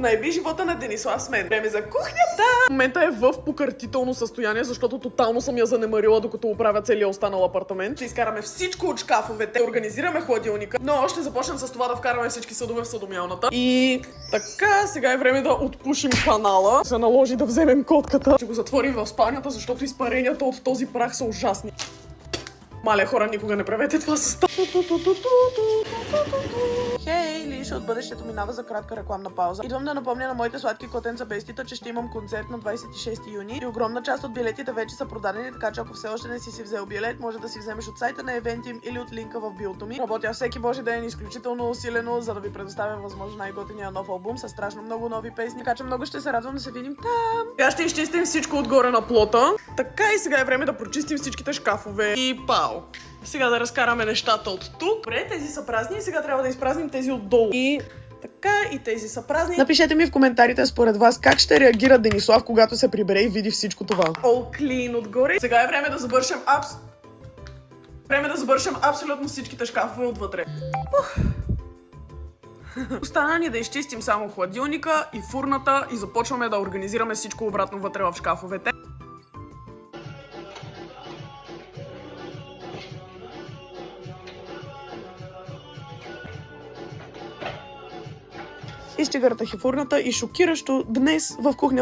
наеби живота на Денислав с мен. Време за кухнята! В момента е в покъртително състояние, защото тотално съм я занемарила, докато оправя целия останал апартамент. Ще изкараме всичко от шкафовете, организираме хладилника, но ще започнем с това да вкараме всички съдове в съдомиалната. И така, сега е време да отпушим канала. Се наложи да вземем котката. Ще го затворим в спалнята, защото изпаренията от този прах са ужасни. Маля, хора, никога не правете това с... Хей, Лиша от бъдещето минава за кратка рекламна пауза. Идвам да напомня на моите сладки котенца бестита, че ще имам концерт на 26 юни и огромна част от билетите вече са продадени, така че ако все още не си взел билет, може да си вземеш от сайта на Eventim или от линка в биото ми. Работя всеки божи ден изключително усилено, за да ви предоставя възможно най-готиния нов албум с страшно много нови песни, така че много ще се радвам да се видим там. Сега ще изчистим всичко отгоре на плота. Така и сега е време да прочистим всичките шкафове. И пау! Сега да разкараме нещата от тук. Добре, тези са празни и сега трябва да изпразним тези отдолу. И така, и тези са празни. Напишете ми в коментарите според вас как ще реагира Денислав, когато се прибере и види всичко това. All clean отгоре. Сега е време да завършим абсолютно всичките шкафове отвътре. Остана ни да изчистим само хладилника и фурната и започваме да организираме всичко обратно вътре в шкафовете. Изчегъртах и фурната и шокиращо днес в кухнята